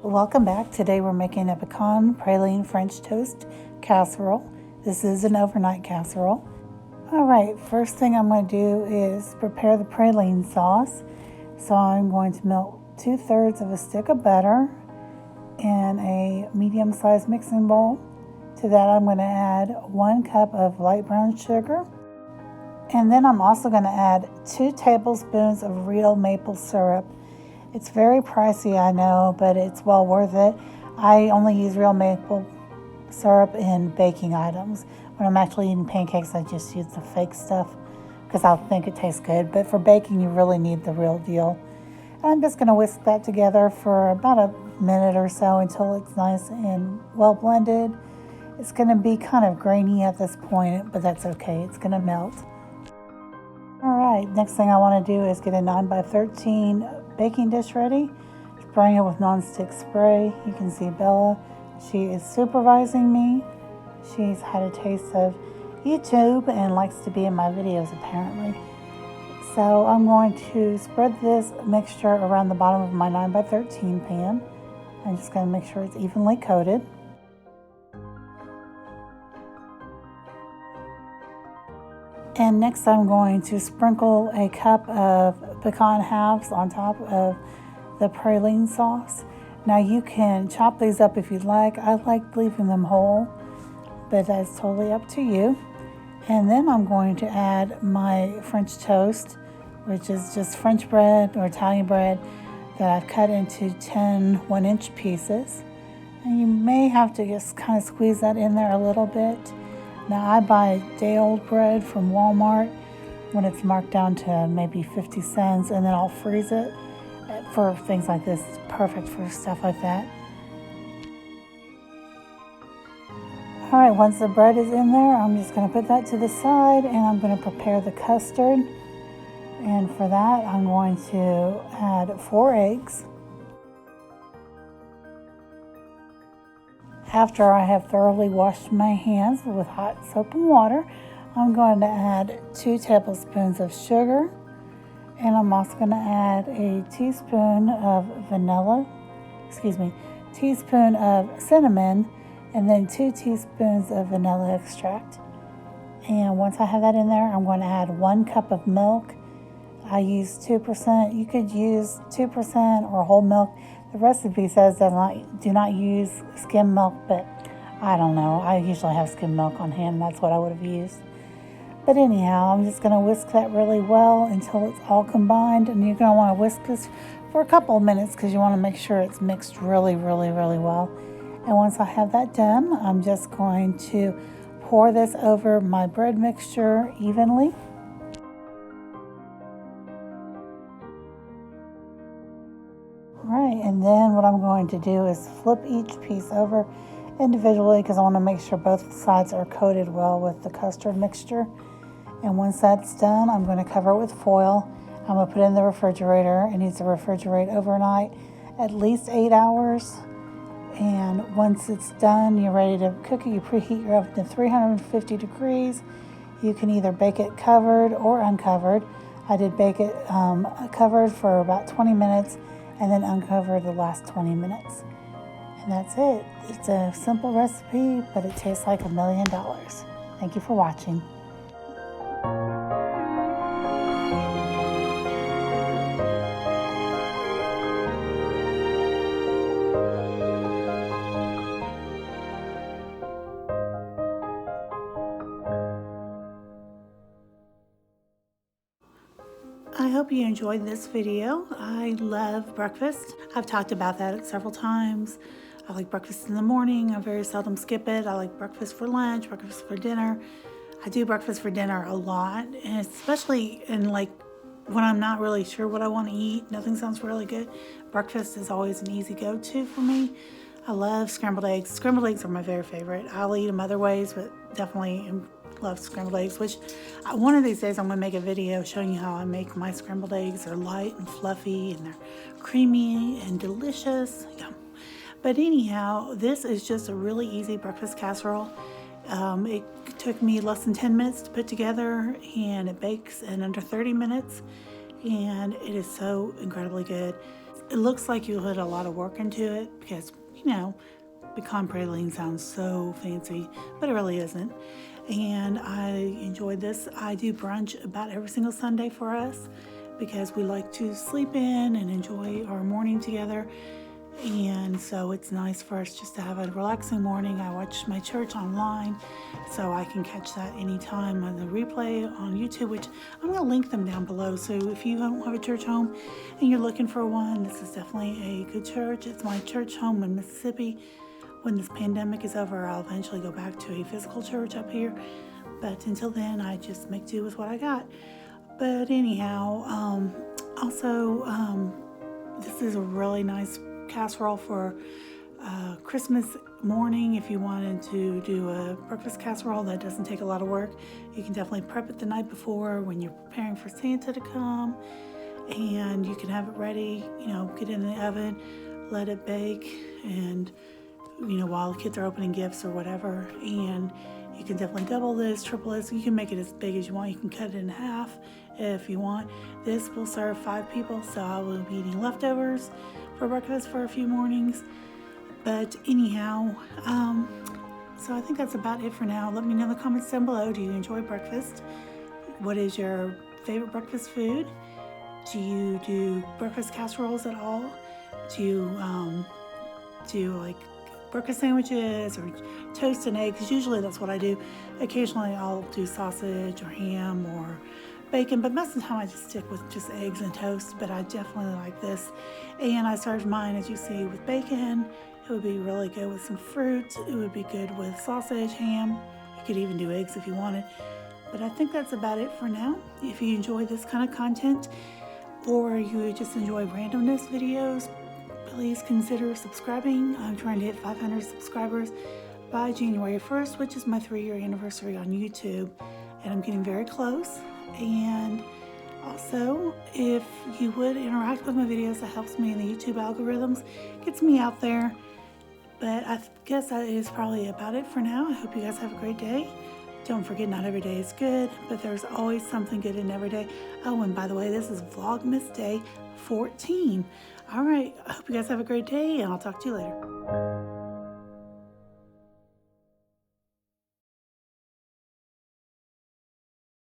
Welcome back. Today we're making a pecan praline French toast casserole. This is an overnight casserole. Alright, first thing I'm going to do is prepare the praline sauce. So I'm going to melt 2/3 of a stick of butter in a medium-sized mixing bowl. To that I'm going to add 1 cup of light brown sugar. And then I'm also going to add 2 tablespoons of real maple syrup. It's very pricey, I know, but it's well worth it. I only use real maple syrup in baking items. When I'm actually eating pancakes, I just use the fake stuff because I think it tastes good. But for baking, you really need the real deal. I'm just going to whisk that together for about a minute or so until it's nice and well blended. It's going to be kind of grainy at this point, but that's okay. It's going to melt. Alright, next thing I want to do is get a 9x13 baking dish ready. Spraying it with nonstick spray. You can see Bella. She is supervising me. She's had a taste of YouTube and likes to be in my videos apparently. So I'm going to spread this mixture around the bottom of my 9x13 pan. I'm just going to make sure it's evenly coated. And next I'm going to sprinkle a cup of pecan halves on top of the praline sauce. Now you can chop these up if you'd like. I like leaving them whole, but that's totally up to you. And then I'm going to add my French toast, which is just French bread or Italian bread that I've cut into 10 1-inch pieces. And you may have to just kind of squeeze that in there a little bit. Now I buy day-old bread from Walmart when it's marked down to maybe 50 cents, and then I'll freeze it for things like this. It's perfect for stuff like that. Alright, once the bread is in there, I'm just going to put that to the side and I'm going to prepare the custard. And for that, I'm going to add 4 eggs. After I have thoroughly washed my hands with hot soap and water, I'm going to add 2 tablespoons of sugar, and I'm also going to add a teaspoon of teaspoon of cinnamon, and then 2 teaspoons of vanilla extract. And once I have that in there, I'm going to add 1 cup of milk. I use 2%. You could use 2% or whole milk. The recipe says that do not use skim milk, but I don't know. I usually have skim milk on hand. That's what I would have used. But anyhow, I'm just going to whisk that really well until it's all combined. And you're going to want to whisk this for a couple of minutes because you want to make sure it's mixed really, really, really well. And once I have that done, I'm just going to pour this over my bread mixture evenly. Right, and then what I'm going to do is flip each piece over individually because I want to make sure both sides are coated well with the custard mixture. And once that's done, I'm going to cover it with foil. I'm going to put it in the refrigerator. It needs to refrigerate overnight, at least 8 hours. And once it's done, you're ready to cook it. You preheat your oven to 350 degrees. You can either bake it covered or uncovered. I did bake it covered for about 20 minutes. And then uncover the last 20 minutes. And that's it. It's a simple recipe, but it tastes like $1 million. Thank you for watching. I hope you enjoyed this video. I love breakfast. I've talked about that several times. I like breakfast in the morning. I very seldom skip it. I like breakfast for lunch, breakfast for dinner. I do breakfast for dinner a lot, and especially in when I'm not really sure what I want to eat. Nothing sounds really good. Breakfast is always an easy go-to for me. I love scrambled eggs. Scrambled eggs are my very favorite. I'll eat them other ways, but definitely love scrambled eggs, which one of these days I'm going to make a video showing you how I make my scrambled eggs. They're light and fluffy and they're creamy and delicious. Yum. But anyhow, this is just a really easy breakfast casserole. It took me less than 10 minutes to put together, and it bakes in under 30 minutes, and it is so incredibly good. it looks like you put a lot of work into it because, you know, pecan praline sounds so fancy, but it really isn't. And I enjoyed this. I do brunch about every single Sunday for us because we like to sleep in and enjoy our morning together. And so it's nice for us just to have a relaxing morning. I watch my church online, so I can catch that anytime on the replay on YouTube, which I'm going to link them down below. So if you don't have a church home and you're looking for one, this is definitely a good church. It's my church home in Mississippi. When this pandemic is over, I'll eventually go back to a physical church up here. But until then, I just make do with what I got. But anyhow, this is a really nice casserole for Christmas morning. If you wanted to do a breakfast casserole that doesn't take a lot of work, you can definitely prep it the night before when you're preparing for Santa to come, and you can have it ready, you know, get it in the oven, let it bake, and you know, while the kids are opening gifts or whatever. And you can definitely double this, triple this. You can make it as big as you want. You can cut it in half if you want. This will serve 5 people, so I will be eating leftovers for breakfast for a few mornings. But anyhow, so I think that's about it for now. Let me know in the comments down below. Do you enjoy breakfast? What is your favorite breakfast food? Do you do breakfast casseroles at all? Do you do like breakfast sandwiches or toast and eggs? Usually that's what I do. Occasionally I'll do sausage or ham or bacon, but most of the time I just stick with just eggs and toast. But I definitely like this, and I served mine, as you see, with bacon. It would be really good with some fruit. It would be good with sausage, ham. You could even do eggs if you wanted. But I think that's about it for now. If you enjoy this kind of content, or you just enjoy randomness videos, please consider subscribing. I'm trying to hit 500 subscribers by January 1st, which is my 3-year anniversary on YouTube, and I'm getting very close. And also, if you would interact with my videos, that helps me in the YouTube algorithms, gets me out there. But I guess that is probably about it for now. I hope you guys have a great day. Don't forget, not every day is good, but there's always something good in every day. Oh, and by the way, this is Vlogmas Day 14. All right, I hope you guys have a great day, and I'll talk to you later.